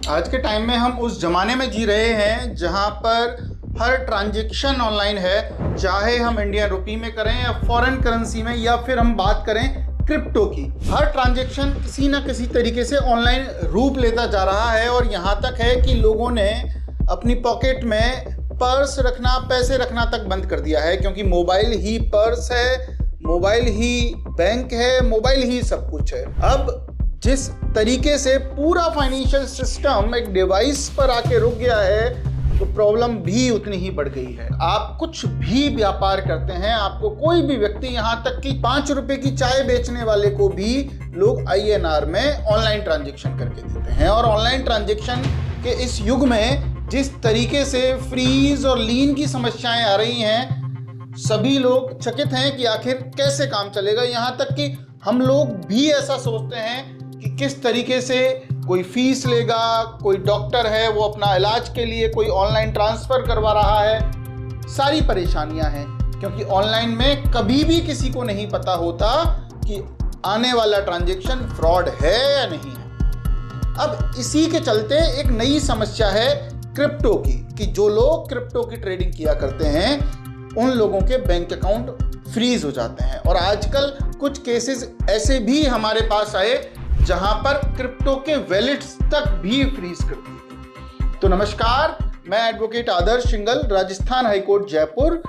आज के टाइम में हम उस जमाने में जी रहे हैं जहां पर हर ट्रांजैक्शन ऑनलाइन है, चाहे हम इंडियन रुपी में करें या फॉरेन करेंसी में, या फिर हम बात करें क्रिप्टो की। हर ट्रांजैक्शन किसी ना किसी तरीके से ऑनलाइन रूप लेता जा रहा है और यहाँ तक है कि लोगों ने अपनी पॉकेट में पर्स रखना, पैसे रखना तक बंद कर दिया है, क्योंकि मोबाइल ही पर्स है, मोबाइल ही बैंक है, मोबाइल ही सब कुछ है। अब जिस तरीके से पूरा फाइनेंशियल सिस्टम एक डिवाइस पर आके रुक गया है, तो प्रॉब्लम भी उतनी ही बढ़ गई है। आप कुछ भी व्यापार करते हैं, आपको कोई भी व्यक्ति, यहाँ तक कि 5 रुपए की चाय बेचने वाले को भी लोग INR में ऑनलाइन ट्रांजैक्शन करके देते हैं। और ऑनलाइन ट्रांजैक्शन के इस युग में जिस तरीके से फ्रीज और लीन की समस्याएं आ रही हैं, सभी लोग चकित हैं कि आखिर कैसे काम चलेगा। यहाँ तक कि हम लोग भी ऐसा सोचते हैं कि किस तरीके से कोई फीस लेगा, कोई डॉक्टर है वो अपना इलाज के लिए कोई ऑनलाइन ट्रांसफ़र करवा रहा है। सारी परेशानियां हैं, क्योंकि ऑनलाइन में कभी भी किसी को नहीं पता होता कि आने वाला ट्रांजैक्शन फ्रॉड है या नहीं है। अब इसी के चलते एक नई समस्या है क्रिप्टो की, कि जो लोग क्रिप्टो की ट्रेडिंग किया करते हैं उन लोगों के बैंक अकाउंट फ्रीज हो जाते हैं। और आजकल कुछ केसेस ऐसे भी हमारे पास आए जहां पर क्रिप्टो के वैलेट्स तक भी फ्रीज कर दिए। तो नमस्कार, मैं एडवोकेट आदर्श सिंगल, राजस्थान हाईकोर्ट जयपुर।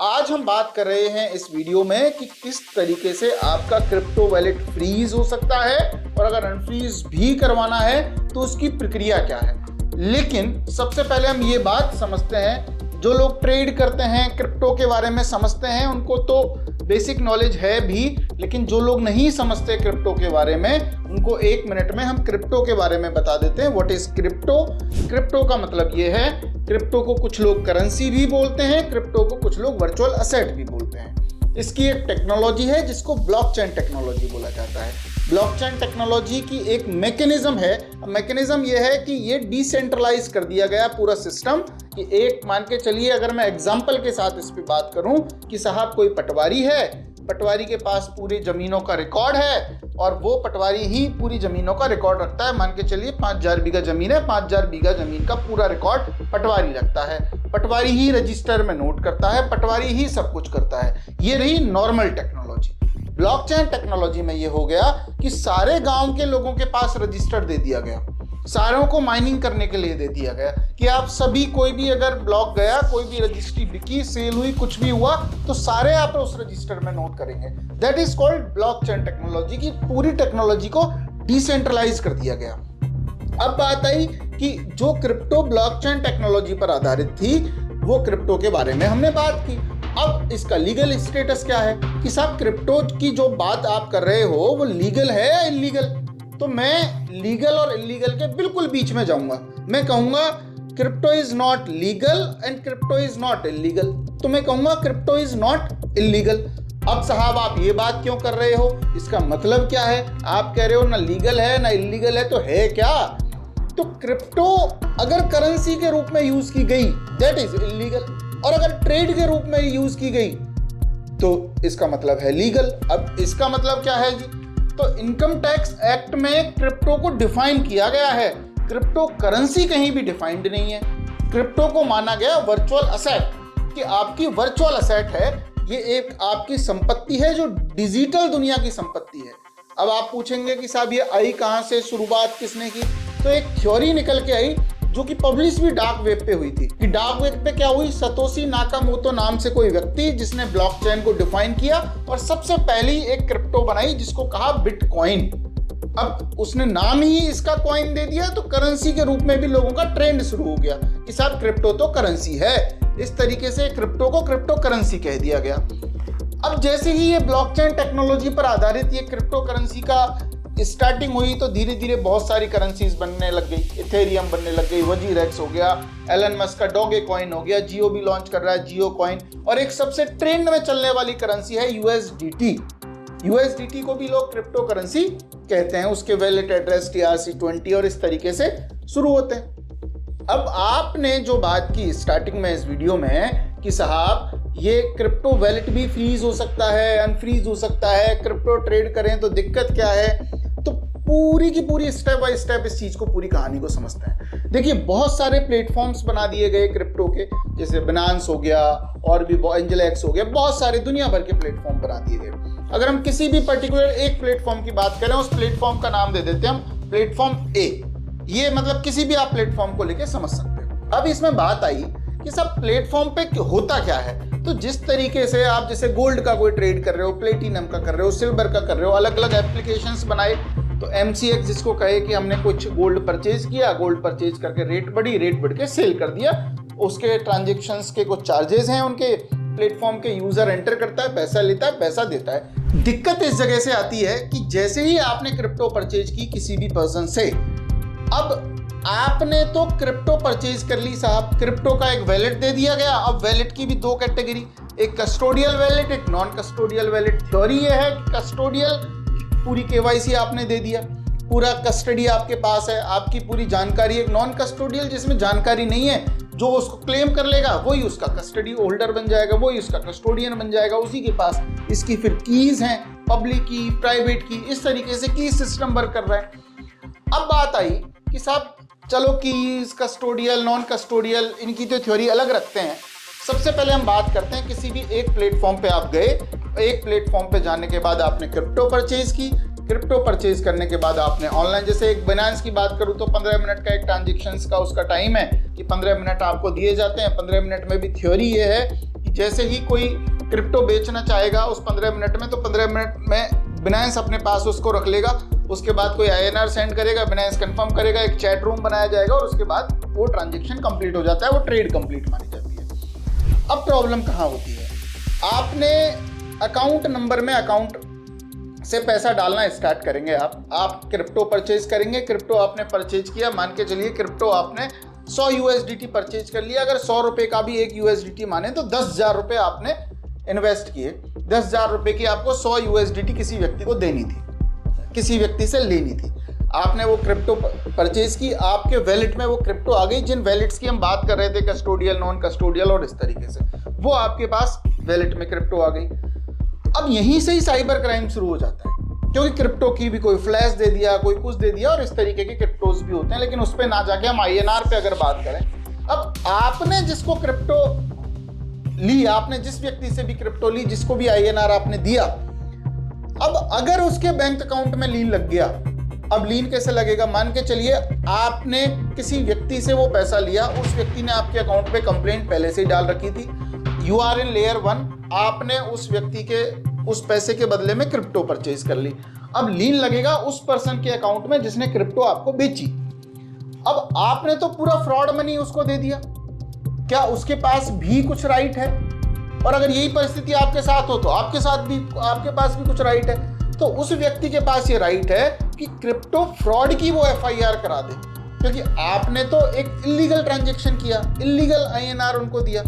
आज हम बात कर रहे हैं इस वीडियो में कि किस तरीके से आपका क्रिप्टो वैलेट फ्रीज हो सकता है, और अगर अनफ्रीज भी करवाना है तो उसकी प्रक्रिया क्या है। लेकिन सबसे पहले हम ये बात समझते हैं, जो लोग ट्रेड करते हैं, क्रिप्टो के बारे में समझते हैं, उनको तो बेसिक नॉलेज है भी, लेकिन जो लोग नहीं समझते क्रिप्टो के बारे में, उनको 1 मिनट में हम क्रिप्टो के बारे में बता देते हैं। What is crypto? क्रिप्टो का मतलब ये है, क्रिप्टो को कुछ लोग करेंसी भी बोलते हैं, क्रिप्टो को कुछ लोग वर्चुअल असेट भी बोलते हैं। इसकी एक टेक्नोलॉजी है जिसको ब्लॉकचेन टेक्नोलॉजी बोला जाता है। ब्लॉकचेन टेक्नोलॉजी की एक मैकेनिज्म है। मैकेनिज्म ये है कि ये डिसेंट्रलाइज कर दिया गया पूरा सिस्टम, कि एक मान के चलिए, अगर मैं एग्जांपल के साथ इस पे बात करूं कि साहब कोई पटवारी है, पटवारी के पास पूरी जमीनों का रिकॉर्ड है और वो पटवारी ही पूरी जमीनों का रिकॉर्ड रखता है। मान के चलिए 5000 बीघा जमीन है, 5000 बीघा जमीन का पूरा रिकॉर्ड पटवारी रखता है, पटवारी ही रजिस्टर में नोट करता है, पटवारी ही सब कुछ करता है। ये रही नॉर्मल टेक्नोलॉजी। ब्लॉकचेन टेक्नोलॉजी में ये हो गया कि सारे गांव के लोगों के पास रजिस्टर दे दिया गया, सारों को माइनिंग करने के लिए दे दिया गया कि आप सभी, कोई भी अगर ब्लॉक गया, कोई भी रजिस्ट्री बिकी, सेल हुई, कुछ भी हुआ, तो सारे आप उस रजिस्टर में नोट करेंगे। That is called blockchain technology. की पूरी टेक्नोलॉजी को डिसेंट्रलाइज कर दिया गया। अब बात आई कि जो क्रिप्टो ब्लॉकचेन टेक्नोलॉजी पर आधारित थी, वो क्रिप्टो के बारे में हमने बात की। अब इसका लीगल स्टेटस क्या है कि साहब क्रिप्टो की जो बात आप कर रहे हो वो लीगल है या इलीगल? तो मैं लीगल और इलीगल के बिल्कुल बीच में जाऊंगा। मैं कहूंगा crypto is not legal and crypto is not illegal. तो मैं कहूंगा क्रिप्टो इज नॉट इलीगल। अब साहब आप ये बात क्यों कर रहे हो? इसका मतलब क्या है? आप कह रहे हो ना लीगल है ना इलीगल है, तो है क्या? तो क्रिप्टो अगर करेंसी के रूप में यूज की गई, दैट इज इलीगल, और अगर ट्रेड के रूप में यूज की गई तो इसका मतलब है लीगल। अब इसका मतलब क्या है जी? तो इनकम टैक्स एक्ट में क्रिप्टो को डिफाइन किया गया है। क्रिप्टो करेंसी कहीं भी डिफाइंड नहीं है। क्रिप्टो को माना गया वर्चुअल असेट, कि आपकी वर्चुअल असेट है, ये एक आपकी संपत्ति है जो डिजिटल दुनिया की संपत्ति है। अब आप पूछेंगे कि साहब ये आई कहां से, शुरुआत किसने की? तो एक थ्योरी निकल के आई जो कि पब्लिश भी डार्क वेब पे हुई थी। कि डार्क वेब पे क्या हुई, सतोशी नाकामोतो नाम से कोई व्यक्ति जिसने ब्लॉकचेन को डिफाइन किया और सबसे पहली एक क्रिप्टो बनाई जिसको कहा बिटकॉइन। अब उसने नाम ही इसका कॉइन दे दिया, तो करेंसी के रूप में भी लोगों का ट्रेंड शुरू हो गया कि साहब क्रिप्टो तो करेंसी है। इस तरीके से क्रिप्टो को क्रिप्टो करेंसी कह दिया गया। अब जैसे ही ये ब्लॉकचेन टेक्नोलॉजी पर आधारित ये क्रिप्टो करेंसी का स्टार्टिंग हुई, तो धीरे धीरे बहुत सारी करेंसीज बनने लग गई। इथेरियम बनने लग गई, वजीरेक्स हो गया, एलन मस्क का डॉगे कॉइन हो गया, जियो भी लॉन्च कर रहा है जियो कॉइन, और एक सबसे ट्रेंड में चलने वाली करेंसी है USDT। USDT को भी लोग क्रिप्टो करेंसी कहते हैं। उसके वैलेट एड्रेस TRC20 और इस तरीके से शुरू होते हैं। अब आपने जो बात की स्टार्टिंग में इस वीडियो में कि साहब ये क्रिप्टो वैलेट भी फ्रीज हो सकता है, अनफ्रीज हो सकता है, क्रिप्टो ट्रेड करें तो दिक्कत क्या है, तो पूरी की पूरी स्टेप बाय स्टेप इस चीज को, पूरी कहानी को समझते हैं। देखिए बहुत सारे प्लेटफॉर्म्स बना दिए गए क्रिप्टो के, जैसे बिनांस हो गया और भी एंजल एक्स हो गया, बहुत सारे दुनिया भर के प्लेटफॉर्म बना दिए गए। अगर हम किसी भी पर्टिकुलर एक प्लेटफॉर्म की बात करें, उस प्लेटफॉर्म का नाम दे देते हैं हम प्लेटफॉर्म ए। ये मतलब किसी भी आप प्लेटफॉर्म को लेके समझ सकते हो। अब इसमें बात आई कि सब प्लेटफॉर्म पे होता क्या है। तो जिस तरीके से आप जैसे गोल्ड का कोई ट्रेड कर रहे हो, प्लेटिनम का कर रहे हो, सिल्वर का कर रहे हो, अलग अलग एप्लीकेशंस बनाए, तो MCX जिसको कहे कि हमने कुछ गोल्ड परचेज किया, गोल्ड परचेज करके रेट बढ़ के सेल कर दिया, उसके ट्रांजेक्शन्स के कुछ चार्जेस हैं, उनके प्लेटफॉर्म के यूजर एंटर करता है, पैसा लेता है, पैसा देता है। दिक्कत इस जगह से आती है कि जैसे ही आपने क्रिप्टो परचेज की किसी भी पर्सन से, अब आपने तो क्रिप्टो परचेज कर ली साहब, क्रिप्टो का एक वैलेट दे दिया गया। अब वैलेट की भी दो कैटेगरी, एक कस्टोडियल वैलेट, एक नॉन कस्टोडियल वैलेट। थ्योरी ये है कि कस्टोडियल पूरी KYC आपने दे दिया, पूरा कस्टडी आपके पास है, आपकी पूरी जानकारी। एक नॉन कस्टोडियल जिसमें जानकारी नहीं है, जो उसको क्लेम कर लेगा वही उसका कस्टडी होल्डर बन जाएगा, वही उसका कस्टोडियन बन जाएगा, उसी के पास इसकी फिर कीज हैं, पब्लिक की, प्राइवेट की, इस तरीके से की सिस्टम वर्क कर रहा है। अब बात आई कि साहब चलो कीज, कस्टोडियल, नॉन कस्टोडियल, इनकी तो थ्योरी अलग रखते हैं। सबसे पहले हम बात करते हैं, किसी भी एक प्लेटफॉर्म पे आप गए, एक प्लेटफॉर्म पे जाने के बाद आपने क्रिप्टो परचेज की, क्रिप्टो परचेज करने के बाद आपने ऑनलाइन, जैसे एक बिनांस की बात करूं तो 15 मिनट का एक ट्रांजेक्शन्स का उसका टाइम है कि 15 मिनट आपको दिए जाते हैं। 15 मिनट में भी थ्योरी ये है कि जैसे ही कोई क्रिप्टो बेचना चाहेगा उस 15 मिनट में, तो 15 मिनट में बिनांस अपने पास उसको रख लेगा, उसके बाद कोई INR सेंड करेगा, बिनांस कंफर्म करेगा, एक चैट रूम बनाया जाएगा और उसके बाद वो ट्रांजेक्शन कंप्लीट हो जाता है, वो ट्रेड कंप्लीट मानी जाती है। अब प्रॉब्लम कहाँ होती है, आपने अकाउंट नंबर में अकाउंट से पैसा डालना स्टार्ट करेंगे। आप क्रिप्टो परचेज करेंगे, क्रिप्टो आपने परचेज किया, मान के चलिए क्रिप्टो आपने 100 USDT परचेज कर लिया। अगर 100 रुपये का भी एक USDT माने तो 10,000 रुपये आपने इन्वेस्ट किए। 10,000 रुपये की आपको 100 USDT किसी व्यक्ति को देनी थी, किसी व्यक्ति से लेनी थी। आपने वो क्रिप्टो परचेज की, आपके वैलेट में वो क्रिप्टो आ गई। जिन वैलेट्स की हम बात कर रहे थे, कस्टोडियल, नॉन कस्टोडियल और इस तरीके से, वो आपके पास वैलेट में क्रिप्टो आ गई। अब यहीं से ही साइबर क्राइम शुरू हो जाता है, क्योंकि क्रिप्टो की भी कोई फ्लैश दे दिया, कोई कुछ दे दिया, और इस तरीके के क्रिप्टोज भी होते हैं। लेकिन उस पर ना जाके हम INR पे अगर बात करें, अब आपने जिसको क्रिप्टो ली, आपने जिस व्यक्ति से भी क्रिप्टो ली, जिसको भी INR आपने दिया, अब अगर उसके बैंक अकाउंट में लीन लग गया, अब लीन कैसे लगेगा, मान के चलिए आपने किसी व्यक्ति से वो पैसा लिया, उस व्यक्ति ने आपके अकाउंट पे कंप्लेंट पहले से ही डाल रखी थी, यू आर इन लेयर 1, आपने उस व्यक्ति के उस पैसे के बदले में क्रिप्टो परचेज कर ली। अब लीन लगेगा उस पर्सन के अकाउंट में जिसने क्रिप्टो आपको बेची। अब आपने तो पूरा फ्रॉड मनी उसको दे दिया, क्या उसके पास भी कुछ राइट है? और अगर यही परिस्थिति आपके साथ हो तो आपके पास भी कुछ राइट है। तो उस व्यक्ति के पास ये राइट है कि क्रिप्टो फ्रॉड की वो FIR करा दे, क्योंकि आपने तो एक इलीगल ट्रांजेक्शन किया, इलीगल INR उनको दिया,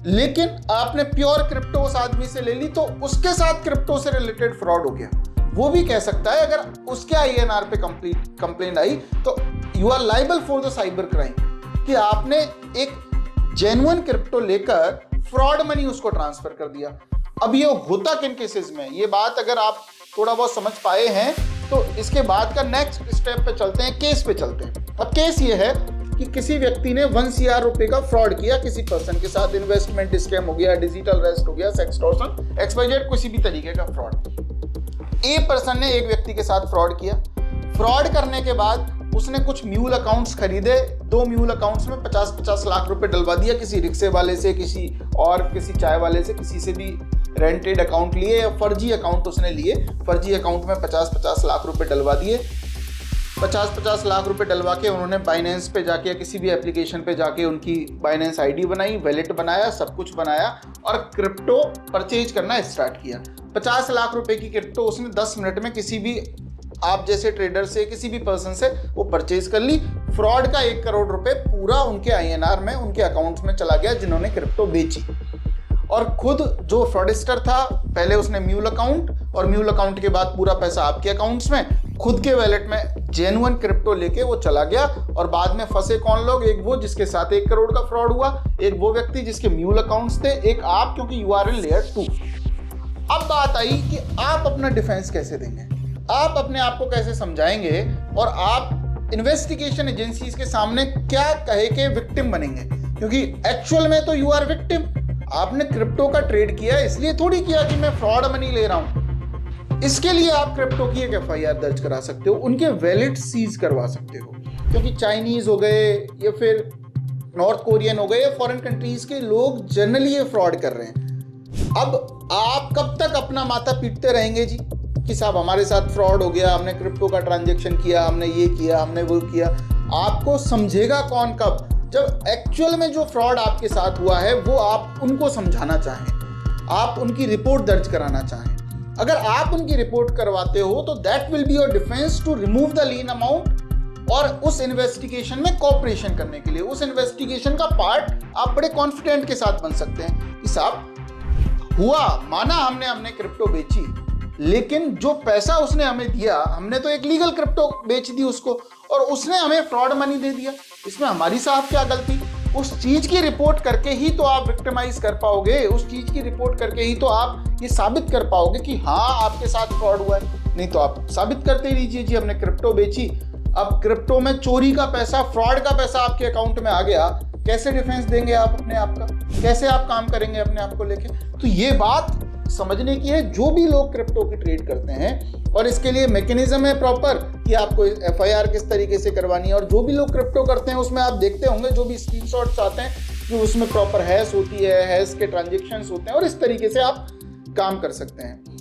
लेकिन आपने प्योर क्रिप्टो उस आदमी से ले ली, तो उसके साथ क्रिप्टो से रिलेटेड फ्रॉड हो गया। वो भी कह सकता है, अगर उसके INR पे कंप्लेंट आई तो you are liable for the cyber crime, कि आपने एक जेन्युइन क्रिप्टो लेकर फ्रॉड मनी उसको ट्रांसफर कर दिया। अब ये होता किन केसेस में, ये बात अगर आप थोड़ा बहुत समझ पाए हैं तो इसके बाद का नेक्स्ट स्टेप पे चलते हैं, केस पे चलते हैं। अब केस ये है कि किसी व्यक्ति ने 1 CR रुपए का फ्रॉड किया किसी पर्सन के साथ, इन्वेस्टमेंट स्कैम हो गया, डिजिटल अरेस्ट हो गया, सेक्सटॉर्शन, XYZ, किसी भी तरीके का फ्रॉड। ए पर्सन ने एक व्यक्ति के साथ फ्रॉड किया। फ्रॉड करने के बाद उसने कुछ म्यूल अकाउंट्स खरीदे, 2 म्यूल अकाउंट्स में 50-50 लाख रुपए डलवा दिया, किसी रिक्शे वाले से, किसी चाय वाले से, किसी से भी रेंटेड अकाउंट लिए, या फर्जी अकाउंट उसने लिए, फर्जी अकाउंट में 50-50 लाख रुपए डलवा दिए। 50-50 लाख रुपए डलवा के उन्होंने बाइनेंस पे जाके या किसी भी एप्लीकेशन पे जाके उनकी बाइनेंस ID बनाई, वैलेट बनाया, सब कुछ बनाया और क्रिप्टो परचेज करना स्टार्ट किया। 50 लाख रुपए की क्रिप्टो उसने 10 मिनट में किसी भी आप जैसे ट्रेडर से, किसी भी पर्सन से वो परचेज कर ली। फ्रॉड का 1 करोड़ रुपए पूरा उनके INR में, उनके अकाउंट्स में चला गया जिन्होंने क्रिप्टो बेची। और खुद जो फ्रॉडस्टर था, पहले उसने म्यूल अकाउंट, और म्यूल अकाउंट के बाद पूरा पैसा आपके अकाउंट्स में, खुद के वैलेट में जेन्युइन क्रिप्टो लेके वो चला गया। और बाद में फंसे कौन लोग, एक वो जिसके साथ 1 करोड़ का फ्रॉड हुआ, एक वो व्यक्ति जिसके म्यूल अकाउंट्स थे, एक आप, क्योंकि यू आर इन लेयर 2। अब बात आई कि आप अपना डिफेंस कैसे देंगे। आप अपने आप को कैसे समझाएंगे और आप इन्वेस्टिगेशन एजेंसीज के सामने क्या कहे के विक्टिम बनेंगे? क्योंकि एक्चुअल में तो यू आर विक्टिम। आपने क्रिप्टो का ट्रेड किया, इसलिए थोड़ी किया कि मैं फ्रॉड मनी ले रहा हूं। इसके लिए आप क्रिप्टो की एक एफआईआर दर्ज करा सकते हो, उनके वैलेट सीज करवा सकते हो, क्योंकि चाइनीज हो गए या फिर नॉर्थ कोरियन हो गए या फॉरेन कंट्रीज के लोग जनरली ये फ्रॉड कर रहे हैं। अब आप कब तक अपना माथा पीटते रहेंगे जी कि साहब हमारे साथ फ्रॉड हो गया, हमने क्रिप्टो का ट्रांजैक्शन किया, हमने ये किया, हमने वो किया। आपको समझेगा कौन कब? जब एक्चुअल में जो फ्रॉड आपके साथ हुआ है वो आप उनको समझाना चाहें, आप उनकी रिपोर्ट दर्ज कराना चाहें। अगर आप उनकी रिपोर्ट करवाते हो तो that will be your defence to remove the lien amount और उस इन्वेस्टिगेशन में कोऑपरेशन करने के लिए, उस इन्वेस्टिगेशन का पार्ट आप बड़े कॉन्फिडेंट के साथ बन सकते हैं कि साहब हुआ, माना हमने क्रिप्टो बेची, लेकिन जो पैसा उसने हमें दिया, हमने तो एक लीगल क्रिप्टो बेच दी उसको और उसने हमें फ्रॉड मनी दे दिया, इसमें हमारी साहब क्या गलती? उस चीज की रिपोर्ट करके ही तो आप विक्टिमाइज कर पाओगे, उस चीज की रिपोर्ट करके ही तो आप ये साबित कर पाओगे कि हाँ आपके साथ फ्रॉड हुआ है। नहीं तो आप साबित करते ही रहिए जी हमने क्रिप्टो बेची, अब क्रिप्टो में चोरी का पैसा, फ्रॉड का पैसा आपके अकाउंट में आ गया, कैसे डिफेंस देंगे आप अपने आप का? कैसे आप काम करेंगे अपने आप को लेके? तो ये बात समझने की है जो भी लोग क्रिप्टो की ट्रेड करते हैं, और इसके लिए मैकेनिज्म है प्रॉपर कि आपको एफआईआर किस तरीके से करवानी है। और जो भी लोग क्रिप्टो करते हैं उसमें आप देखते होंगे जो भी स्क्रीनशॉट्स आते हैं कि उसमें प्रॉपर हैश होती है, हैश के ट्रांजेक्शन्स होते हैं और इस तरीके से आप काम कर सकते हैं।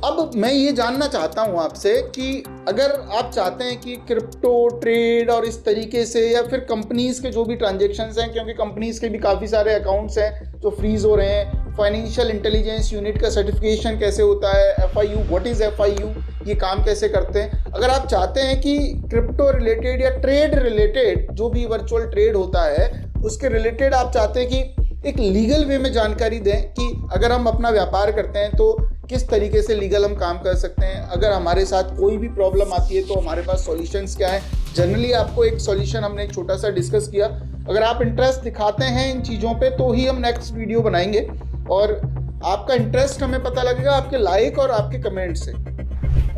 अब मैं ये जानना चाहता हूँ आपसे कि अगर आप चाहते हैं कि क्रिप्टो ट्रेड और इस तरीके से, या फिर कंपनीज के जो भी ट्रांजैक्शंस हैं, क्योंकि कंपनीज के भी काफ़ी सारे अकाउंट्स हैं जो फ्रीज हो रहे हैं, फाइनेंशियल इंटेलिजेंस यूनिट का सर्टिफिकेशन कैसे होता है, एफआईयू, व्हाट इज़ एफआईयू, ये काम कैसे करते हैं। अगर आप चाहते हैं कि क्रिप्टो रिलेटेड या ट्रेड रिलेटेड जो भी वर्चुअल ट्रेड होता है उसके रिलेटेड आप चाहते हैं कि एक लीगल वे में जानकारी दें कि अगर हम अपना व्यापार करते हैं तो किस तरीके से लीगल हम काम कर सकते हैं, अगर हमारे साथ कोई भी प्रॉब्लम आती है तो हमारे पास सॉल्यूशंस क्या है। जनरली आपको एक सॉल्यूशन हमने एक छोटा सा डिस्कस किया। अगर आप इंटरेस्ट दिखाते हैं इन चीज़ों पे तो ही हम नेक्स्ट वीडियो बनाएंगे, और आपका इंटरेस्ट हमें पता लगेगा आपके लाइक और आपके कमेंट से।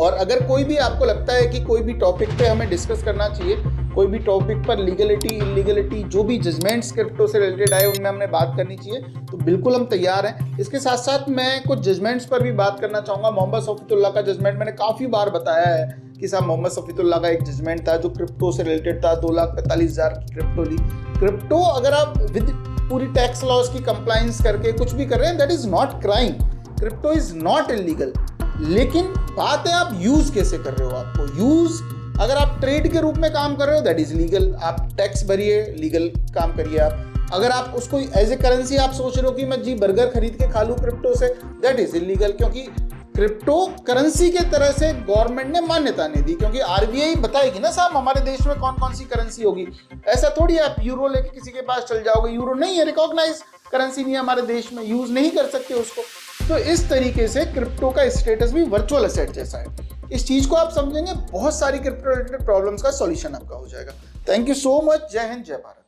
और अगर कोई भी आपको लगता है कि कोई भी टॉपिक पे हमें डिस्कस करना चाहिए, कोई भी टॉपिक पर लीगलिटी, इलीगलिटी, जो भी जजमेंट्स क्रिप्टो से रिलेटेड आए उनमें हमने बात करनी चाहिए, तो बिल्कुल हम तैयार हैं। इसके साथ साथ मैं कुछ जजमेंट्स पर भी बात करना चाहूँगा। मोहम्मद सफ़ीतुल्लाह का जजमेंट मैंने काफ़ी बार बताया है कि साहब मोहम्मद सफ़ीतुल्लाह का एक जजमेंट था जो क्रिप्टो से रिलेटेड था, 2,45,000 की क्रिप्टो ली। क्रिप्टो अगर आप विद पूरी टैक्स लॉज की कंप्लाइंस करके कुछ भी कर रहे हैं, that is not crime, crypto is not illegal. लेकिन बात है आप यूज कैसे कर रहे हो। आपको यूज, अगर आप ट्रेड के रूप में काम कर रहे हो दैट इज लीगल, आप टैक्स भरिए, लीगल काम करिए आप। अगर आप उसको एज ए करेंसी आप सोच रहे हो कि मैं जी बर्गर खरीद के खा लूं क्रिप्टो से, दैट इज इलीगल, क्योंकि क्रिप्टो करेंसी के तरह से गवर्नमेंट ने मान्यता नहीं दी, क्योंकि आरबीआई बताएगी ना साहब हमारे देश में कौन कौन सी करेंसी होगी। ऐसा थोड़ी आप यूरो लेके किसी के पास चल जाओगे, यूरो नहीं है, रिकॉग्नाइज करेंसी नहीं है हमारे देश में, यूज नहीं कर सकते उसको। तो इस तरीके से क्रिप्टो का स्टेटस भी वर्चुअल एसेट जैसा है। इस चीज को आप समझेंगे, बहुत सारी क्रिप्टो रिलेटेड प्रॉब्लम्स का सॉल्यूशन आपका हो जाएगा। Thank you so much. जय हिंद, जय भारत।